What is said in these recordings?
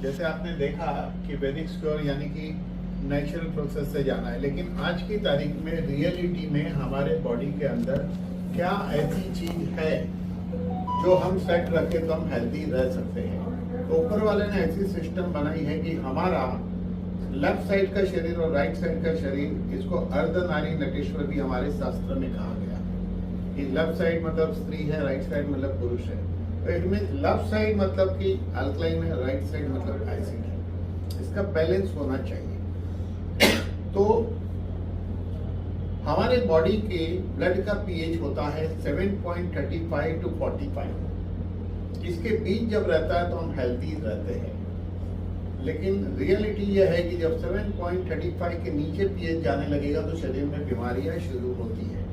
जैसे आपने देखा कि वैदिक क्योर यानी कि नेचुरल प्रोसेस से जाना है, लेकिन आज की तारीख में रियलिटी में हमारे बॉडी के अंदर क्या ऐसी चीज है जो हम सेट रखे तो हम हेल्दी रह सकते हैं। तो ऊपर वाले ने ऐसी सिस्टम बनाई है कि हमारा लेफ्ट साइड का शरीर और राइट साइड का शरीर, इसको अर्धनारी नटेश्वर भी हमारे शास्त्र में कहा गया कि लेफ्ट साइड मतलब स्त्री है, राइट साइड मतलब पुरुष है। तो इट मीन लेफ्ट साइड मतलब कि अल्कलाइन है, राइट साइड मतलब एसिड है। इसका बैलेंस होना चाहिए। तो हमारे बॉडी के ब्लड का पीएच होता है 7.35 टू 45। इसके बीच जब रहता है तो हम हेल्दी रहते हैं, लेकिन रियलिटी यह है कि जब 7.35 के नीचे पीएच जाने लगेगा तो शरीर में बीमारियां शुरू होती है।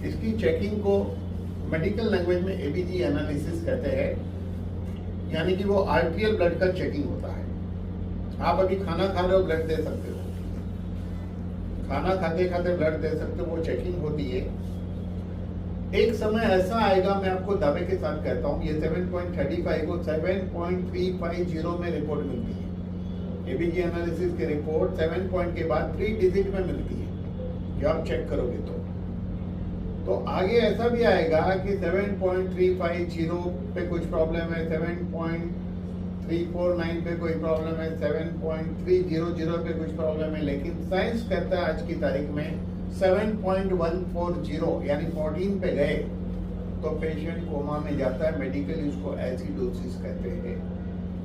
इसकी चेकिंग को मेडिकल लैंग्वेज में एबीजी एनालिसिस कहते हैं, यानी कि वो आर्टियल ब्लड का चेकिंग होता है। आप अभी खाना खा रहे हो, ब्लड दे सकते हो, खाना खाते खाते ब्लड दे सकते हो, वो चेकिंग होती है। एक समय ऐसा आएगा, मैं आपको दावे के साथ कहता हूँ, ये 7.35 को 7.350 में रिपोर्ट मिलती है। एबीजी एनालिसिस की रिपोर्ट 7 पॉइंट के बाद 3 डिजिट में मिलती है, जब आप चेक करोगे तो आगे ऐसा भी आएगा कि 7.350 पे कुछ प्रॉब्लम है, 7.349 पे कोई प्रॉब्लम है, 7.300 पे कुछ प्रॉब्लम है, लेकिन साइंस कहता है आज की तारीख में 7.140 यानी 14 पे गए तो पेशेंट कोमा में जाता है। मेडिकली उसको एसिडोसिस कहते हैं।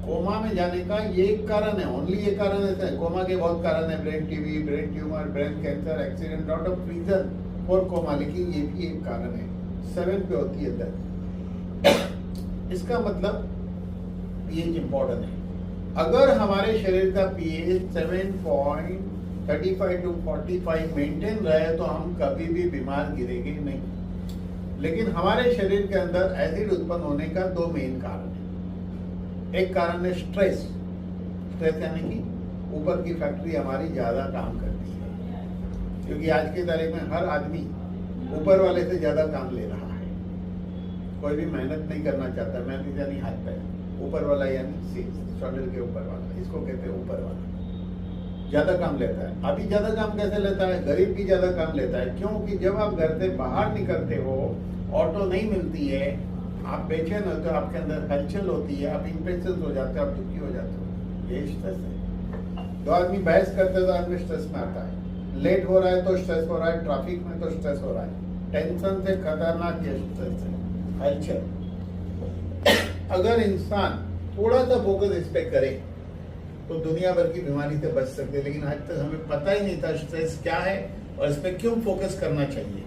कोमा में जाने का ये एक कारण है, ओनली एक कारण है। कोमा के बहुत कारण है, brain TB, brain tumour, brain cancer, accident, lot of reason for coma, लेकिन ये भी एक कारण है। 7 पे होती है दर्द। इसका मतलब पीएच इंपॉर्टेंट है। अगर हमारे शरीर का पीएच 7.35 टू 45 मेंटेन रहे तो हम कभी भी बीमार गिरेंगे नहीं। लेकिन हमारे शरीर के अंदर एसिड उत्पन्न होने का 2 मेन कारण है। एक कारण है स्ट्रेस। स्ट्रेस यानी कि ऊपर की फैक्ट्री हमारी ज्यादा काम करती है, क्योंकि आज की तारीख में हर आदमी ऊपर वाले से ज्यादा काम ले रहा है। कोई भी मेहनत नहीं करना चाहता। मेहनत यानी हाथ पैर, ऊपर वाला यानी शोल्डर के ऊपर वाला, इसको कहते हैं ऊपर वाला। ज्यादा काम लेता है। अभी ज्यादा काम कैसे लेता है? गरीब भी ज्यादा काम लेता है। क्योंकि जब आप घर से बाहर निकलते हो, ऑटो नहीं मिलती है, आप बेचैन होते हो, आपके अंदर हलचल होती है, आप इम्पेशेंस हो जाते हो, आप दुखी हो जाते हो, ये स्ट्रेस है। 2 आदमी बहस करते हैं तो आदमी स्ट्रेस में आता है। लेट हो रहा है तो स्ट्रेस हो रहा है, ट्रैफिक में तो स्ट्रेस हो रहा है। टेंशन से खतरनाक ये स्ट्रेस है, हलचल। अगर इंसान थोड़ा सा फोकस इस पे करे तो दुनिया भर की बीमारी से बच सकते हैं, लेकिन आज तक हमें पता ही नहीं था स्ट्रेस क्या है और इस पे क्यों फोकस करना चाहिए।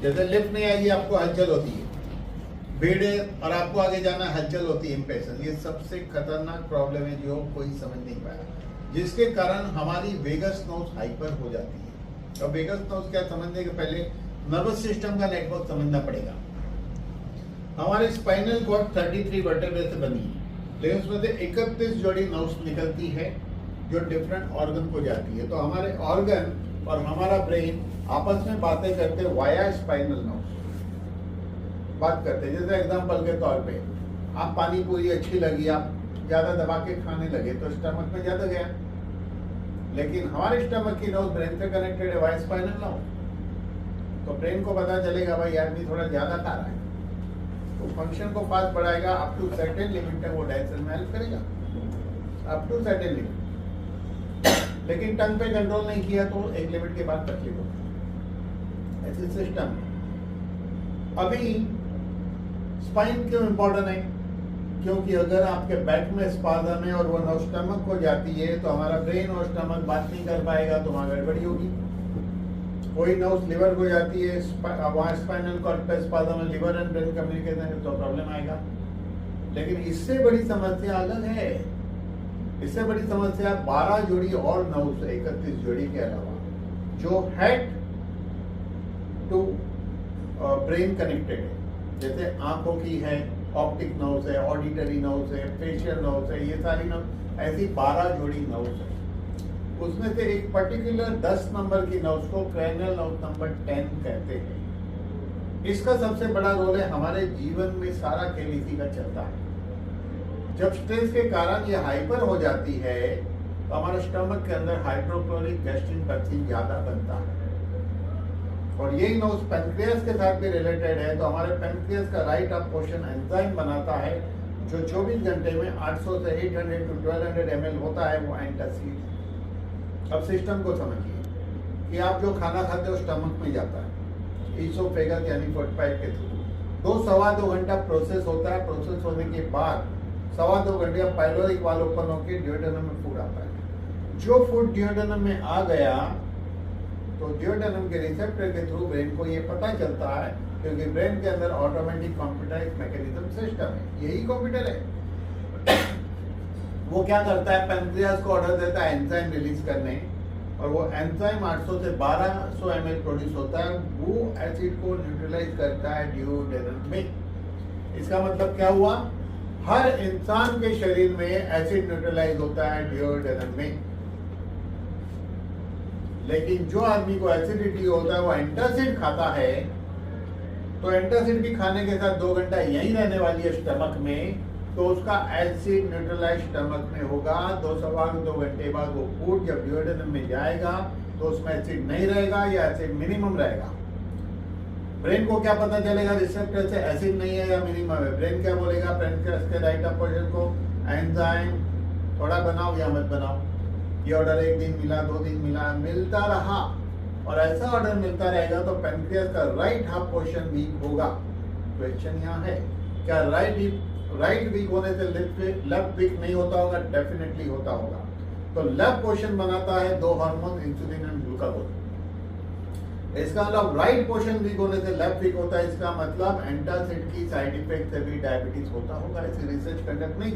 जैसे लिफ्ट नहीं आएगी, आपको हलचल होती है, भीड़ है और आपको आगे जाना, हलचल होती है, इंपेशेंस। ये सबसे खतरनाक प्रॉब्लम है जो कोई समझ नहीं पाया, जिसके कारण हमारी वेगस नर्व हाइपर हो जाती है। और वेगस नर्व क्या समझने के पहले नर्वस सिस्टम का नेटवर्क समझना पड़ेगा। हमारे स्पाइनल कॉर्ड 33 वर्टेब्रे से बनी है, लेकिन उसमें से 31 जोड़ी नर्व्स निकलती है जो डिफरेंट ऑर्गन को जाती है। तो हमारे ऑर्गन और हमारा ब्रेन आपस में बातें करते वाया स्पाइनल नर्व्स बात करते हैं। जैसे एग्जांपल के तौर पे आप पानी पूरी अच्छी लगी, आप ज्यादा दबा के खाने लगे तो स्टमक में ज्यादा गया, लेकिन हमारे स्टमक की नर्व ब्रेन से कनेक्टेड है, वाया स्पाइनल नर्व। तो ब्रेन को पता चलेगा भाई आदमी थोड़ा ज्यादा खा रहा है, तो फंक्शन को फास्ट बढ़ाएगा। अप टू सर्टेन लिमिट तक वो डाइजेशन में हेल्प करेगा, अप टू सर्टेन लिमिट। लेकिन टंग पे कंट्रोल नहीं किया तो एक लिमिट के बाद तकलीफ होगी। ऐसे सिस्टम। अभी स्पाइन क्यों इंपॉर्टेंट है? क्योंकि अगर आपके बैक में स्पाज़म है और वो नर्व स्टमक को जाती है तो हमारा ब्रेन और स्टमक बात नहीं कर पाएगा, तो वहां गड़बड़ी होगी। कोई नर्व लिवर को जाती है, वहां स्पाइनल कॉर्ड पे स्पाज़म है, लिवर एंड ब्रेन कम्युनिकेशन है, तो प्रॉब्लम आएगा। लेकिन इससे बड़ी समस्या अलग है। इससे बड़ी समस्या 12 जोड़ी और नर्व से 31 जोड़ी के अलावा जो हेड टू ब्रेन कनेक्टेड है। जैसे आंखों की है, ऑप्टिक नर्व्स है, ऑडिटरी नर्व्स है, फेशियल नर्व्स है, ये सारी नर्व, ऐसी 12 जोड़ी नर्व्स है। उसमें से एक पर्टिकुलर 10 नंबर की नर्व्स को क्रैनियल नर्व नंबर 10 कहते हैं। इसका सबसे बड़ा रोल है, हमारे जीवन में सारा खेल इसी का चलता है। जब स्ट्रेस के कारण ये हाइपर हो जाती है तो हमारे स्टमक के अंदर हाइड्रोक्लोरिक गैस्ट्रिक टॉक्सिन ज्यादा बनता है, और यही नोज पेनक्रियास के साथ भी रिलेटेड है। तो हमारे पेनक्रियास का राइट अप पोर्शन एंजाइम बनाता है जो 24 घंटे में 800 से 800 टू 1200 ml होता है, वो एंटासिड। अब सिस्टम को समझिए कि आप जो खाना खाते हो स्टमक में जाता है ईसोफेगस यानी फूड पाइप के थ्रू, 2-2.25 घंटा प्रोसेस होता है। प्रोसेस होने के बाद 2.25 घंटे पाइलोरिक वाल ओपन होकर ड्यूडेनम में फूड आता है। जो फूड ड्यूडेनम में आ गया तो ड्यूडेनम के रिसेप्टर के थ्रू ब्रेन को ये पता चलता है, क्योंकि ब्रेन के अंदर ऑटोमेटिक कंप्यूटराइज्ड मैकेनिज्म सिस्टम है, यही कंप्यूटर है। वो क्या करता है, पेनक्रियास को ऑर्डर देता है एंजाइम रिलीज करने, और वो एंजाइम 800 से 1200 ml प्रोड्यूस होता है, वो एसिड को न्यूट्रलाइज करता है ड्यूडेनम में। इसका मतलब क्या हुआ, हर इंसान के शरीर में एसिड न्यूट्रलाइज होता है ड्यूडेनम में। लेकिन जो आदमी को एसिडिटी होता है वो एंटासिड खाता है, तो एंटासिड भी खाने के साथ 2 घंटा यहीं रहने वाली है स्टमक में, तो उसका एसिड न्यूट्रलाइज स्टमक में होगा। 2 घंटे बाद वो फूड जब ड्यूडेनम में जाएगा तो उसमें एसिड नहीं रहेगा या एसिड मिनिमम रहेगा। ब्रेन को क्या पता चलेगा रिसेप्टर से एसिड नहीं है या मिनिमम है, ब्रेन क्या बोलेगा पेनक्रियास के राइट अप पोर्शन को, एंजाइम थोड़ा बनाओ या मत बनाओ। ये ऑर्डर 1 दिन मिला, 2 दिन मिला, मिलता रहा, और ऐसा ऑर्डर मिलता रहेगा तो पेनक्रियास का राइट हाफ पोर्शन वीक होगा। क्वेश्चन यहाँ है, क्या राइट वीक होने से लेफ्ट वीक नहीं होता होगा? डेफिनेटली होता होगा। तो लेफ्ट पोर्शन बनाता है 2 हार्मोन, इंसुलिन एंड ग्लूकागोन। इसका मतलब राइट पोर्शन वीक होने से लेफ्ट वीक होता है। इसका मतलब एंटासिड की साइड इफेक्ट से भी डायबिटीज होता होगा। ऐसी रिसर्च कंडक्ट नहीं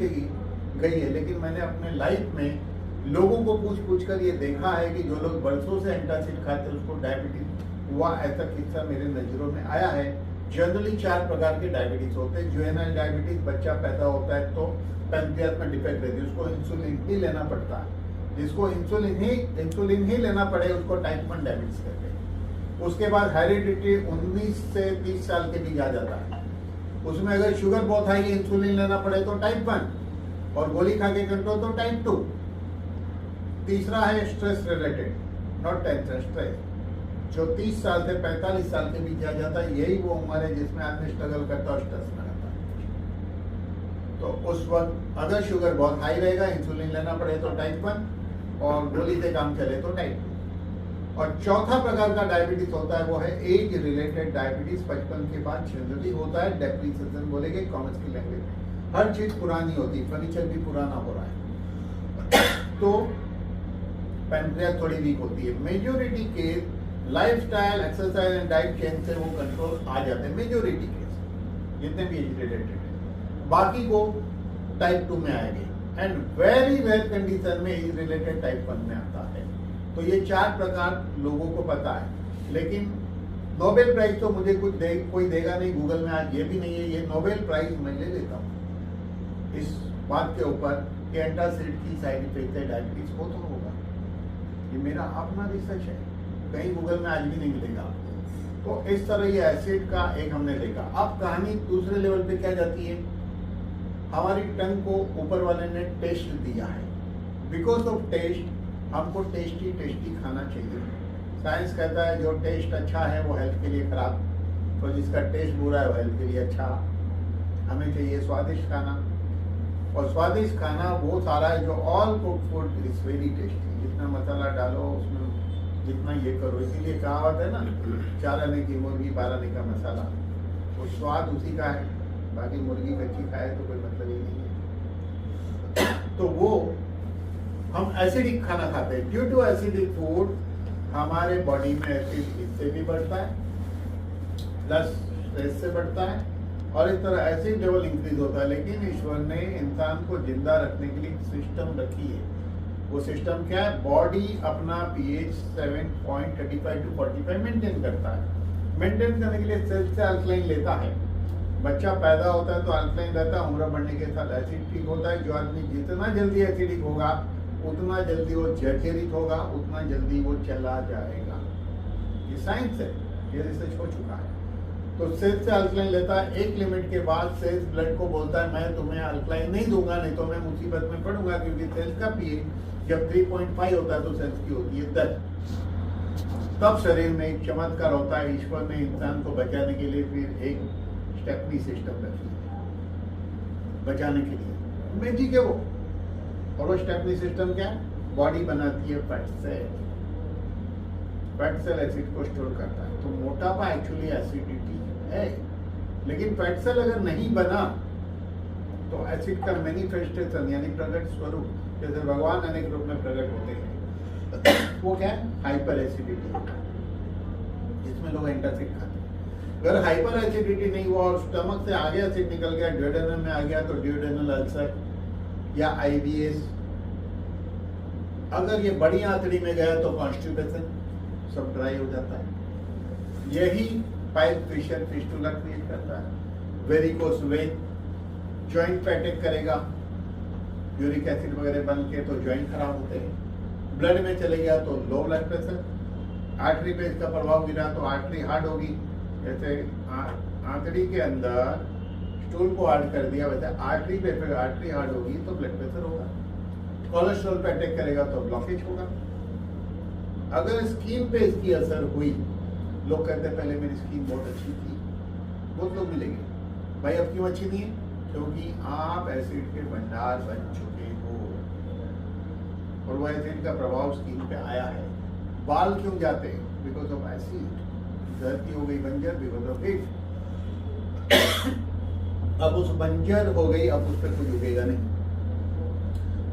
गई है, लेकिन मैंने अपने लाइफ में लोगों को पूछ कर ये देखा है कि जो लोग बरसों से एंटासिड खाते हैं उसको डायबिटीज हुआ, ऐसा किस्सा मेरे नजरों में आया है। जनरली 4 प्रकार के डायबिटीज होते हैं। जुवेनाइल डायबिटीज, बच्चा पैदा होता है तो पेनक्रियास में डिफेक्ट रहती है, उसको इंसुलिन ही लेना पड़ता है। जिसको इंसुलिन ही लेना पड़े उसको टाइप 1 डायबिटीज कहते हैं। उसके बाद हेरिडिटी 19 से 30 साल के बीच आ जाता है। उसमें अगर शुगर बहुत हाई इंसुलिन लेना पड़े तो टाइप 1, और गोली खा के कंट्रोल तो टाइप 2। तीसरा है stress related, not tension, stress, जो 30 साल से 45 साल के बीच आ जाता है। यही वो उम्र है जिसमें आदमी स्ट्रगल करता है, स्ट्रेस में रहता है। तो उस वक्त अगर शुगर बहुत हाई रहेगा, इंसुलिन लेना पड़े तो टाइप 1, और गोली से काम चले तो टाइप 2। और चौथा प्रकार का डायबिटीज होता है वो है एज रिलेटेड डायबिटीज। 55 के बाद जनरली होता है, डेप्रिसिएशन बोलेंगे कॉमर्स की लैंग्वेज में। हर चीज पुरानी होती है, फर्नीचर भी पुराना हो रहा है, तो पेनक्रियास थोड़ी वीक होती है। Majority case lifestyle, exercise and diet change से वो कंट्रोल आ जाते हैं, मेजोरिटी केस जितने भी एज रिलेटेड है। बाकी को टाइप 2 में आएंगे, एंड वेरी रेयर कंडीशन में एज रिलेटेड टाइप 1 में आता है। तो ये 4 प्रकार लोगों को पता है, लेकिन नोबेल प्राइज तो मुझे कोई देगा नहीं, गूगल में आज ये भी नहीं है। ये नोबेल प्राइज मैं ले लेता हूँ इस बात के ऊपर कि एंटासिड की साइड इफेक्ट है डायबिटीज हो तो होगा। ये मेरा अपना रिसर्च है, कहीं गूगल में आज भी नहीं मिलेगा। तो इस तरह ये एसिड का एक हमने देखा। अब कहानी दूसरे लेवल पे क्या जाती है, हमारी टंग को ऊपर वाले ने टेस्ट दिया है। बिकॉज ऑफ टेस्ट हमको टेस्टी खाना चाहिए। साइंस कहता है जो टेस्ट अच्छा है वो हेल्थ के लिए खराब, तो जिसका टेस्ट बुरा है वो हेल्थ के लिए अच्छा। हमें चाहिए स्वादिष्ट खाना, और स्वादिष्ट खाना वो सारा है जो all cook food is very tasty. जितना मसाला डालो उसमें, जितना ये करो, इसीलिए कहावत है ना, 4 आने की मुर्गी 12 आने का मसाला। वो स्वाद उसी का है, बाकी मुर्गी कच्ची खाए तो कोई मतलब ही नहीं है। तो वो हम एसिडिक खाना खाते हैं। ड्यू टू एसिडिक फूड हमारे बॉडी में एसिड इससे भी बढ़ता है, प्लस स्ट्रेस से बढ़ता है, और इस तरह एसिड लेवल इंक्रीज होता है। लेकिन ईश्वर ने इंसान को जिंदा रखने के लिए सिस्टम रखी है। वो सिस्टम क्या है, बॉडी अपना pH 7.35 to 45 मेंटेन करता है। मेंटेन करने के लिए सेल्फ से अल्कलाइन लेता है। बच्चा पैदा होता है तो अल्कलाइन रहता है, उम्र बढ़ने के साथ एसिड ठीक होता है। जो आदमी जितना जल्दी एसिडिक होगा उतना जल्दी वो जर्जरित होगा, उतना जल्दी वो चला जाएगा। ये साइंस है, ये रिसर्च हो चुका है। तो सेल्स से अल्कलाइन लेता है, एक लिमिट के बाद सेल्स ब्लड को बोलता है मैं तुम्हें अल्कलाइन नहीं दूंगा, नहीं तो मैं मुसीबत में पड़ूंगा, क्योंकि सेल्स का पीएच जब 3.5 होता है तो सेल्स की होती है 10। तब शरीर में एक चमत्कार होता है, ईश्वर ने इंसान को बचाने के लिए फिर एक स्टेपनी सिस्टम रखी है बचाने के लिए, मैजिक है वो। और वो स्टेपनी सिस्टम क्या है? बॉडी बनाती है fat cell, fat cell acid को स्टोर करता है। तो मोटापा एक्चुअली एसिडिटी है, लेकिन फैट सेल अगर नहीं बना तो एसिड का मैनिफेस्टेशन यानी प्रकट स्वरूप, जैसे भगवान अनेक रूप में प्रकट होते हैं, वो क्या है? हाइपर एसिडिटी, जिसमें लोग एंटासिड खाते हैं। अगर हाइपर एसिडिटी नहीं हुआ और स्टमक से आगे एसिड निकल गया, ड्यूडेनम में आ गया, तो ड्यूडेनल अल्सर या आईबीएस। अगर ये बड़ी आंतड़ी में गया तो कॉन्स्टिपेशन, सब ड्राई हो जाता है। यही पाइप फिशर फिस्टुला क्रिएट करता है। वेरिकोस वेन, जॉइंट पे अटैक करेगा, यूरिक एसिड वगैरह बन के तो जॉइंट खराब होते हैं। ब्लड में चले गया तो लो ब्लड प्रेशर, आर्टरी पे इसका प्रभाव गिरा तो आर्टरी हार्ड होगी। जैसे आंतड़ी के अंदर स्टूल को हार्ड कर दिया, वैसे आर्टरी पे फिर आर्टरी हार्ड होगी तो ब्लड प्रेशर होगा। कोलेस्ट्रॉल पे अटैक करेगा तो ब्लॉकेज होगा। अगर स्किन पे इसकी असर हुई, लोग कहते हैं पहले मेरी स्किन बहुत अच्छी थी, बहुत लोग मिलेंगे भाई अब क्यों अच्छी नहीं है? क्योंकि आप एसिड के भंडार बन चुके हो और वो एसिड का प्रभाव स्किन पे आया है। बाल क्यों जाते हैं? Because of acid. धरती हो गई बंजर बिकॉज ऑफ हीट। अब उस बंजर हो गई, अब उस पर कुछ उगेगा नहीं।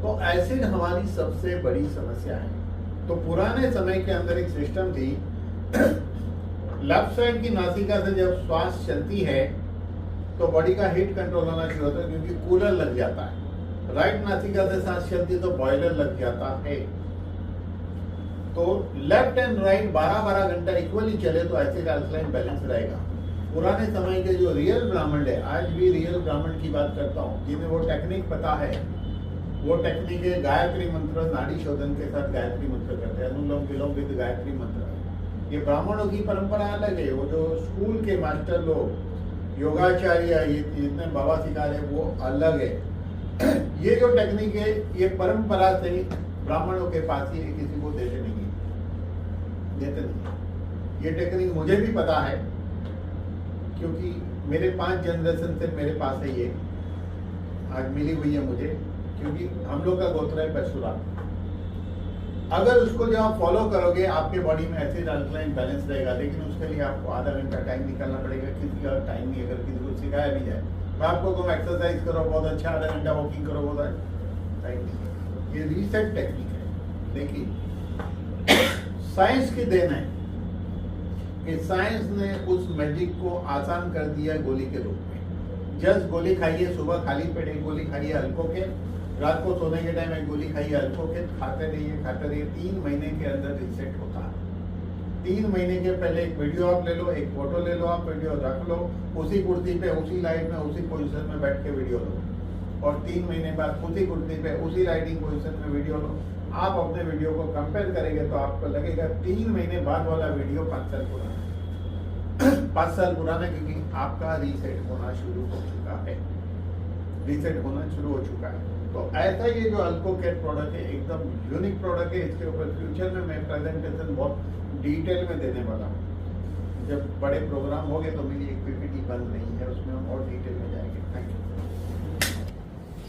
तो एसिड हमारी सबसे बड़ी समस्या है। तो पुराने समय के अंदर एक सिस्टम थी, लेफ्ट साइड की नासिका से जब श्वास चलती है तो बॉडी का हीट कंट्रोल होना शुरू होता है, क्योंकि कूलर लग जाता है। राइट नासिका से सांस चलती तो बॉयलर लग जाता है। तो लेफ्ट एंड राइट 12-12 घंटा इक्वली चले तो एसिड अल्कलाइन बैलेंस रहेगा। पुराने समय के जो रियल ब्राह्मण है, आज भी रियल ब्राह्मण की बात करता हूँ, जिन्हें वो टेक्निक पता है, वो टेक्निक है गायत्री मंत्र, नाड़ी शोधन के साथ गायत्री मंत्र करते हैं, अनुलोम विलोम विद गायत्री मंत्र। ये ब्राह्मणों की परंपरा अलग है। वो जो स्कूल के मास्टर लोग, योगाचार्य, ये जितने बाबा सिखा रहे वो अलग है। ये जो टेक्निक है ये परंपरा से ब्राह्मणों के पास ही है, किसी को देते नहीं है। ये टेक्निक मुझे भी पता है, क्योंकि मेरे 5 जनरेशन से मेरे पास है ये, आज मिली हुई है मुझे, क्योंकि हम लोग का गोत्र है परशुराम। अगर उसको जब आप फॉलो करोगे आपके बॉडी में एसिड अल्कलाइन बैलेंस रहेगा, लेकिन उसके लिए आपको आधा घंटा टाइम निकालना पड़ेगा। किसी का टाइम नहीं, अगर किसी को सिखाया भी जाए तो आपको तुम एक्सरसाइज करो बहुत अच्छा, आधा घंटा वॉकिंग करो बहुत अच्छा, टाइम नहीं। ये रीसेट टेक्निक है। लेकिन साइंस की देन है कि साइंस ने उस मैजिक को आसान कर दिया गोली के रूप में। जस्ट गोली खाइए, सुबह खाली पेट एक गोली खाइए अल्को के, रात को सोने के टाइम एक गोली खाइए अल्को के, खाते रहिए। 3 महीने के अंदर रिसेट होता है। 3 महीने के पहले एक वीडियो आप ले लो, एक फोटो ले लो, आप वीडियो रख लो, उसी कुर्सी पे, उसी लाइट में, उसी पोजीशन में बैठ के वीडियो लो, और 3 महीने बाद उसी कुर्सी पे, उसी राइटिंग पोजीशन में वीडियो लो। आप अपने वीडियो को कंपेयर करेंगे तो आपको लगेगा 3 महीने बाद वाला वीडियो 5 साल पुराना 5 साल पुराना, क्योंकि आपका रीसेट होना शुरू हो चुका है। रीसेट होना शुरू हो चुका है। तो ऐसा ये जो अल्कोकेट प्रोडक्ट है एकदम यूनिक प्रोडक्ट है। इसके ऊपर फ्यूचर में मैं प्रेजेंटेशन बहुत डिटेल में देने वाला हूँ। जब बड़े प्रोग्राम हो गए तो मेरी एक पीपीटी बन रही है, उसमें हम और डिटेल में जाएंगे। Thank you.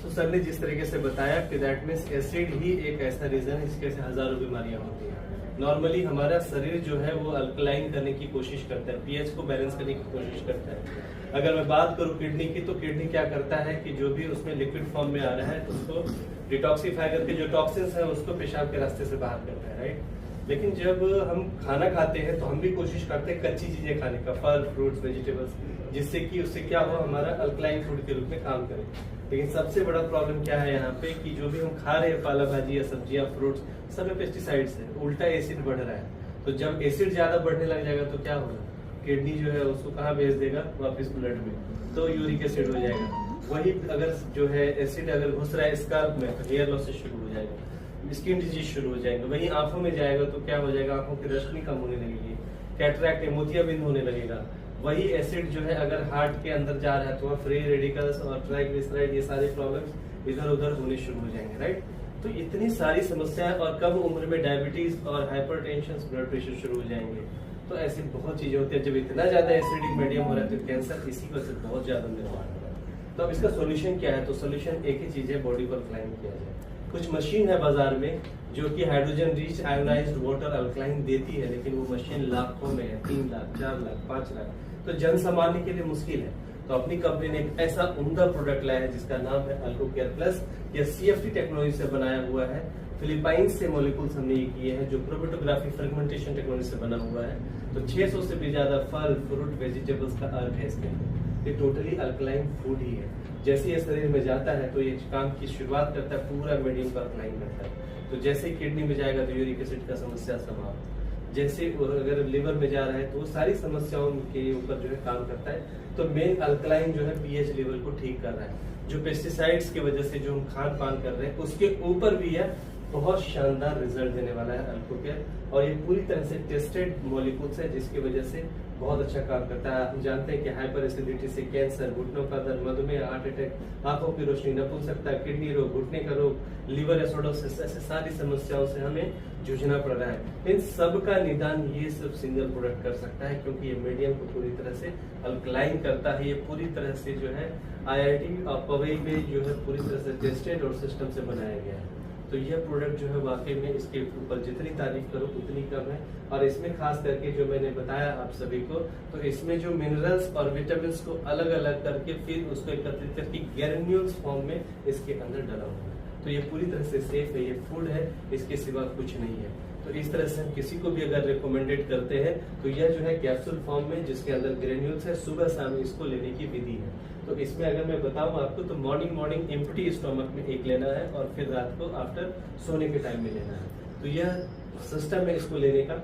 तो सर ने जिस तरीके से बताया कि दैट मीन्स एसिड ही एक ऐसा रीजन है जिसके से हजारों बीमारियां होती हैं। नॉर्मली हमारा शरीर जो है वो अल्कलाइन करने की कोशिश करता है, पीएच को बैलेंस करने की कोशिश करता है। अगर मैं बात करूं किडनी की, तो किडनी क्या करता है कि जो भी उसमें लिक्विड फॉर्म में आ रहा है उसको डिटॉक्सिफाई करके जो टॉक्सिन्स है उसको पेशाब के रास्ते से बाहर करता है, राइट। लेकिन जब हम खाना खाते हैं तो हम भी कोशिश करते हैं कच्ची चीजें खाने का, फल, फ्रूट्स, वेजिटेबल्स, जिससे कि उससे क्या हो, हमारा अल्कलाइन फूड के रूप में काम करे। लेकिन सबसे बड़ा प्रॉब्लम क्या है यहाँ पे कि जो भी हम खा रहे हैं, पाला भाजी या सब्जियां, फ्रूट्स, सब में पेस्टिसाइड्स है, उल्टा एसिड बढ़ रहा है। तो जब एसिड ज्यादा बढ़ने लग जाएगा तो क्या होगा, किडनी जो है उसको कहाँ भेज देगा, वापस ब्लड में, तो यूरिक एसिड हो जाएगा। वही अगर जो है एसिड अगर घुस रहा है स्काल्प में तो हेयर लॉसेस शुरू हो जाएगा, स्किन डिजीज शुरू हो जाएगा। वहीं आंखों में जाएगा तो क्या हो जाएगा, आंखों की रोशनी कम होने लगेगी, कैटरैक्ट मोतियाबिंद होने लगेगा, वही एसिड जो है अगर हार्ट के अंदर जा रहा है तो फ्री रेडिकल्स और ट्राइग्लिसराइड ये सारे प्रॉब्लम्स इधर उधर होने शुरू हो जाएंगे, राइट। तो इतनी सारी समस्याएं और कम उम्र में डायबिटीज और हाइपरटेंशन, ब्लड प्रेशर शुरू हो जाएंगे। तो ऐसी बहुत चीजें होती है। जब इतना ज्यादा एसिडिक मीडियम हो रहा है तो कैंसर इसी वजह से बहुत ज्यादा निर्माण हो रहा है। तो अब इसका सोल्यूशन क्या है? तो सोल्यूशन एक ही चीज है, बॉडी को अल्कलाइन किया जाए। कुछ मशीन है बाजार में जो कि hydrogen rich ionised water alkaline देती है, लेकिन वो मशीन लाखों में है, 3 लाख 4 लाख 5 लाख, तो जन सामान्य के लिए मुश्किल है। तो अपनी कंपनी ने एक ऐसा उम्दा प्रोडक्ट लाया है जिसका नाम है अल्कोकेयर प्लस। यह CFT टेक्नोलॉजी से बनाया हुआ है। फिलीपाइंस से मॉलिक्यूल्स हमने ये किए हैं जो क्रोमेटोग्राफी फ्रेगमेंटेशन टेक्नोलॉजी से बना हुआ है। तो 600 से भी ज्यादा फल, फ्रूट, वेजिटेबल्स का अर्क है इसके अंदर। ये टोटली अल्कलाइन फूड ही है। जैसे ये शरीर में जाता है तो ये काम की शुरुआत करता है, पूरा मीडियम को अल्कलाइन करता है। तो जैसे ही किडनी में जाएगा तो यूरिक एसिड का समस्या समाप्त। जैसे अगर लिवर में जा रहा है तो वो सारी समस्याओं के ऊपर जो है काम करता है। तो मेन अल्कलाइन जो है pH लेवल को ठीक कर रहा है। जो पेस्टिसाइड्स की वजह से जो हम खान पान कर रहे हैं उसके ऊपर भी यह बहुत शानदार रिजल्ट देने वाला है अल्कोकेयर। और ये पूरी तरह से टेस्टेड मॉलिक्यूल्स है जिसकी वजह से बहुत अच्छा काम करता है। हम जानते हैं कि हाइपर एसिडिटी से कैंसर, घुटनों का दर्द, मधुमेह, हार्ट अटैक, आंखों की रोशनी, नपुंसकता, किडनी रोग, घुटने का रोग, लिवर एसिडोसिस, ऐसे सारी समस्याओं से हमें जूझना पड़ रहा है। इन सब का निदान ये सब सिंगल प्रोडक्ट कर सकता है, क्योंकि ये मीडियम को पूरी तरह से अल्कलाइन करता है। ये पूरी तरह से जो है IIT और पवई में जो है पूरी तरह से टेस्टेड और सिस्टम से बनाया गया है। तो यह प्रोडक्ट जो है वाकई में इसके ऊपर जितनी तारीफ करो उतनी कम है। और इसमें खास करके जो मैंने बताया आप सभी को, तो इसमें जो मिनरल्स और विटामिन को अलग अलग करके फिर उसको एकत्रित करके ग्रेन्यूल्स फॉर्म में इसके अंदर डाला हुआ है। तो ये पूरी तरह से सेफ है, ये फूड है, इसके सिवा कुछ नहीं है। तो इस तरह से हम किसी को भी अगर रिकमेंडेड करते हैं तो यह जो है कैप्सूल फॉर्म में जिसके अंदर ग्रेन्यूल्स है, सुबह शाम इसको लेने की विधि है। तो इसमें अगर मैं बताऊं आपको तो मॉर्निंग एम्प्टी स्टोमक में एक लेना है और फिर रात को आफ्टर सोने के टाइम में लेना है। तो यह सिस्टम है इसको लेने का।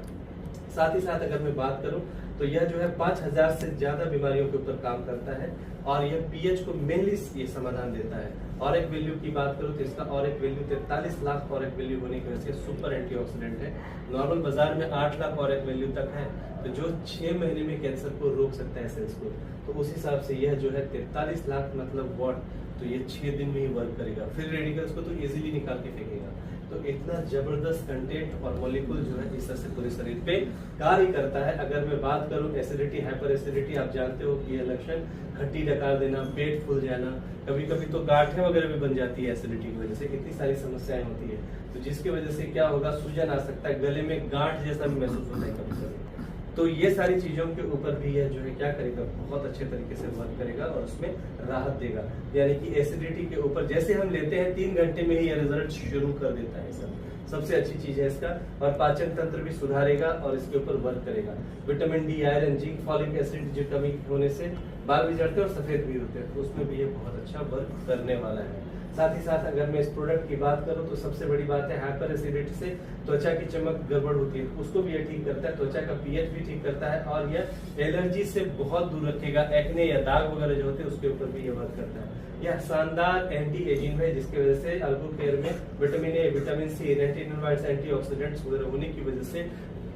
साथ ही साथ अगर मैं बात करूं तो यह जो है 5000 से ज्यादा बीमारियों के ऊपर काम करता है और यह pH को मेनली ये समाधान देता है। और एक वैल्यू की बात करूं तो इसका और एक वैल्यू 43 लाख और एक वैल्यू होने की वजह से सुपर एंटीऑक्सीडेंट है। नॉर्मल बाजार में 8 लाख और एक वैल्यू तक है, तो जो 6 महीने में कैंसर को रोक सकता है सेल्स को, तो उस हिसाब से यह जो है 43 लाख मतलब वॉट, तो ये 6 दिन में ही वर्क करेगा। फिर रेडिकल्स को तो इजीली निकाल के फेंकेगा। तो इतना जबरदस्त कंटेंट और मॉलिक्यूल जो है इस तरह से पूरे शरीर पे कार्य करता है। अगर मैं बात करूं एसिडिटी, हाइपर एसिडिटी, आप जानते हो कि यह लक्षण खट्टी डकार देना, पेट फूल जाना, कभी कभी तो गांठें वगैरह भी बन जाती है एसिडिटी की वजह से। इतनी सारी समस्याएं होती है, तो जिसकी वजह से क्या होगा, सूजन आ सकता है, गले में गांठ जैसा भी महसूस होता है कभी कभी। तो ये सारी चीजों के ऊपर भी यह जो है क्या करेगा, बहुत अच्छे तरीके से वर्क करेगा और उसमें राहत देगा। यानी कि एसिडिटी के ऊपर जैसे हम लेते हैं 3 घंटे में ही यह रिजल्ट शुरू कर देता है। सबसे अच्छी चीज है इसका। और पाचन तंत्र भी सुधारेगा और इसके ऊपर वर्क करेगा। Vitamin D, iron, zinc, folic acid जो कमी होने से बाल भी झड़ते हैं और सफेद भी होते हैं, तो उसमें भी ये बहुत अच्छा वर्क करने वाला है। साथ ही साथ अगर मैं इस प्रोडक्ट की बात करूं तो सबसे बड़ी बात है हाइपर एसिडिटी से त्वचा की चमक गड़बड़ होती है, उसको भी ये ठीक करता है। त्वचा का pH भी ठीक करता है और यह एलर्जी से बहुत दूर रखेगा। एक्ने या दाग वगैरह जो होते हैं उसके ऊपर भी ये वर्क करता है। यह शानदार एंटी एजिंग है जिसकी वजह से अल्कोकेयर में vitamin A, vitamin C, retinoids, antioxidants वगैरह होने की वजह से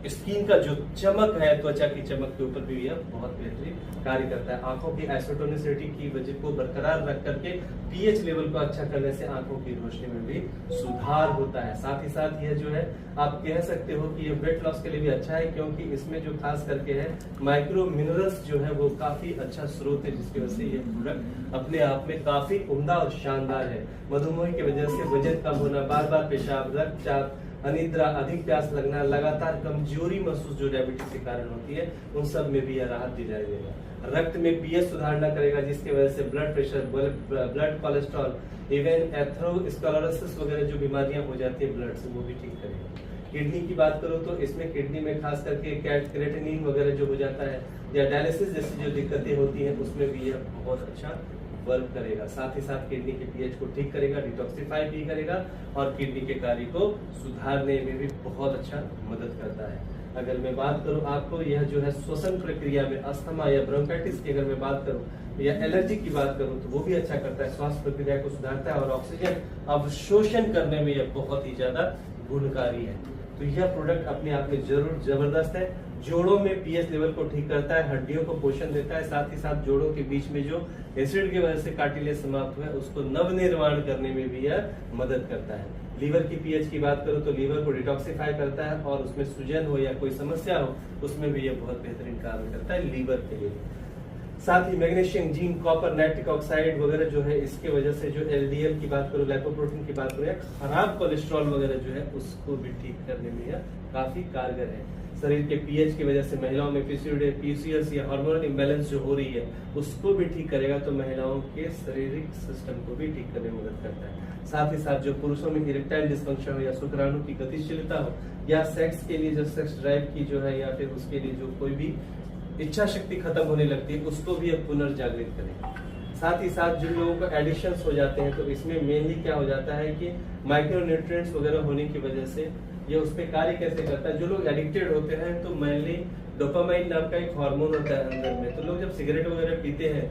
स्किन का जो चमक है, त्वचा की चमक के ऊपर भी यह बहुत बेहतरीन कार्य करता है। आंखों की आइसोटोनिसिटी की वजह को बरकरार रख करके pH लेवल को अच्छा करने से आंखों की रोशनी में भी सुधार होता है। साथ ही साथ यह जो है आप कह सकते हो कि यह वेट लॉस के लिए भी अच्छा है, क्योंकि इसमें जो खास करके है माइक्रो मिनरल्स जो है वो काफी अच्छा स्रोत है, जिसकी वजह से यह प्रोडक्ट अपने आप में काफी उम्दा और शानदार है। मधुमेह की वजह से वजन कम होना, बार बार पेशाब, रक्तचाप, अनिद्रा, अधिक प्यास लगना, लगातार कमजोरी महसूस जो डायबिटीज के कारण होती है, उन सब में भी यह राहत दिलाई देगा। रक्त में pH सुधारना करेगा जिसकी वजह से blood pressure, blood cholesterol, even atherosclerosis वगैरह जो बीमारियां हो जाती है ब्लड से, वो भी ठीक करेगा। किडनी की बात करो तो इसमें किडनी में खास करके क्रेटिनिन वगैरह जो हो जाता है या डायलिसिस जैसी जो दिक्कतें होती हैं उसमें भी यह बहुत अच्छा वर्क करेगा। साथ ही साथ किडनी के pH को ठीक करेगा, डिटॉक्सिफाई भी करेगा और किडनी के कार्य को सुधारने में भी बहुत अच्छा मदद करता है। अगर मैं बात करूं आपको यह जो है श्वसन प्रक्रिया में अस्थमा या ब्रोंकाइटिस की अगर मैं बात करूं या एलर्जी की बात करूं तो वो भी अच्छा करता है, श्वास प्रक्रिया को सुधारता है और ऑक्सीजन अवशोषण करने में यह बहुत ही ज्यादा गुणकारी है। तो यह प्रोडक्ट अपने आप में जरूर जबरदस्त है। जोड़ों में पीएच लेवल को ठीक करता है, हड्डियों को पोषण देता है, साथ ही साथ जोड़ों के बीच में जो एसिड की वजह से कार्टिलेज समाप्त हुआ है उसको नवनिर्माण करने में भी यह मदद करता है। लीवर की पीएच की बात करूं तो लीवर को डिटॉक्सिफाई करता है और उसमें सूजन हो या कोई समस्या हो उसमें भी यह बहुत बेहतरीन कार्य करता है लीवर के लिए। साथ ही magnesium, zinc, copper, nitric oxide वगैरह जो है इसके वजह से जो एलडीएल की बात करूं, लाइपोप्रोटीन की बात करूं या खराब कोलेस्ट्रॉल वगैरह जो है उसको भी ठीक करने में यह काफी कारगर है। शरीर के पीएच की वजह से महिलाओं में पीसीओएस या हार्मोनल इम्बैलेंस जो हो रही है उसको भी ठीक करेगा, तो महिलाओं के शारीरिक सिस्टम को भी ठीक करने में मदद करता है। साथ ही साथ जो पुरुषों में इरेक्टाइल डिस्फंक्शन हो या शुक्राणु की गतिशीलता हो या सेक्स के लिए जो सेक्स ड्राइव की जो है या फिर उसके लिए जो कोई भी इच्छा शक्ति खत्म होने लगती है उसको भी अब पुनर्जागृत करेगा। साथ ही साथ जिन लोगों को एडिक्शंस हो जाते हैं तो इसमें मेनली क्या हो जाता है कि माइक्रोन्यूट्रिएंट्स वगैरह होने की वजह से ये उस पर कार्य कैसे करता है। जो लोग एडिक्टेड होते हैं तो मेनली डोपामाइन नाम का एक हार्मोन होता है अंदर में, तो लोग जब सिगरेट वगैरह पीते हैं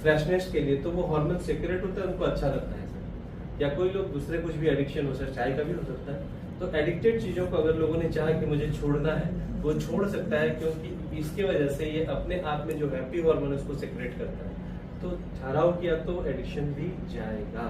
फ्रेशनेस के लिए तो वो हार्मोन सिगरेट होता है उनको अच्छा लगता है सर। या कोई लोग दूसरे कुछ भी एडिक्शन हो सकता है, चाय का भी हो सकता है। तो एडिक्टेड चीजों को अगर लोगों ने चाहा कि मुझे छोड़ना है वो छोड़ सकता है, क्योंकि इसकी वजह से ये अपने आप में जो हैप्पी हार्मोन उसको सेक्रेट करता है। तो ठहराव किया तो एडिक्शन भी जाएगा।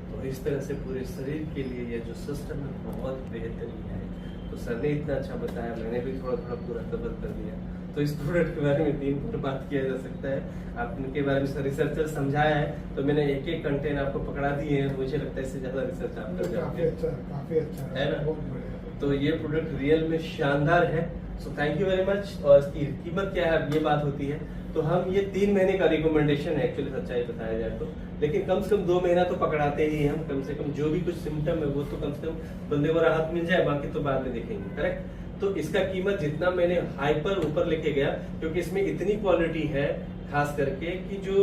तो इस तरह से पूरे शरीर के लिए ये जो सिस्टम है बहुत बेहतरीन है। तो सर ने इतना अच्छा बताया, मैंने भी थोड़ा थोड़ा पूरा कवर कर दिया। तो इस प्रोडक्ट के बारे में 3 बार बात किया जा सकता है। आप इनके बारे में रिसर्चर समझाया है तो मैंने एक एक कंटेंट आपको पकड़ा दिए हैं। मुझे लगता है इससे ज्यादा रिसर्च आप कर जाओगे, काफी अच्छा है ना। बहुत बढ़िया। तो ये प्रोडक्ट रियल में शानदार है। So thank you very much. और इसकी कीमत क्या है ये बात होती है, तो हम ये 3 महीने का रिकमेंडेशन है एक्चुअली, सच्चाई बताया जाए तो, लेकिन कम से कम 2 महीना तो पकड़ाते ही हम। कम से कम जो भी कुछ सिम्टम है वो तो कम से कम बंदे को राहत मिल जाए, बाकी तो बाद में देखेंगे, करेक्ट। तो इसका कीमत जितना मैंने हाइपर ऊपर लेके गया, क्योंकि इसमें इतनी क्वालिटी है खास करके कि जो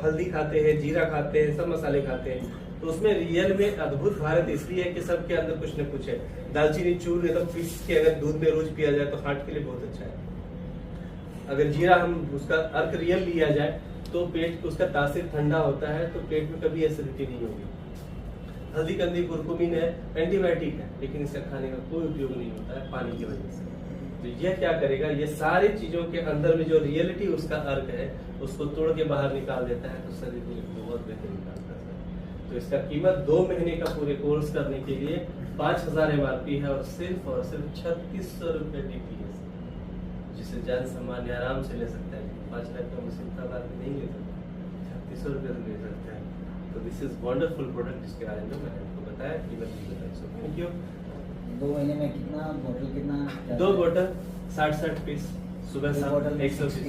हल्दी खाते हैं, जीरा खाते हैं, सब मसाले खाते हैं, तो उसमें रियल में अद्भुत भारत इसलिए है कि सबके अंदर कुछ न कुछ है। दालचीनी चूर्ण एकदम पीस के अगर दूध में रोज पिया जाए तो हार्ट के लिए बहुत अच्छा है। अगर जीरा हम उसका अर्क रियल लिया जाए तो पेट उसका तासीर ठंडा होता है, तो पेट में कभी एसिडिटी नहीं होगी। हल्दी कंदी कुरकुमिन है, एंटीबायोटिक है, लेकिन इसका खाने का कोई उपयोग नहीं होता है पानी की वजह से। तो यह क्या करेगा, ये सारी चीजों के अंदर में जो रियलिटी उसका अर्क है उसको तोड़ के बाहर निकाल देता है, तो शरीर के लिए बहुत बेहतरीन काम करता है। तो इसका कीमत 2 महीने का पूरे कोर्स करने के लिए 5000 MRP है और सिर्फ 3600 रुपए DPS, जिसे जन सामान्य आराम से ले सकता है। 5 लाख का मुसीबत बाद में नहीं ले सकता, 3600 रुपये ले सकता है। तो दिस इज वंडरफुल प्रोडक्ट, जिसके बारे में मैंने आपको बताया, कीमत भी बताई। So thank you. 2 महीने में कितना बोतल, कितना 2 बोतल 60 पीस, सुबह शाम 120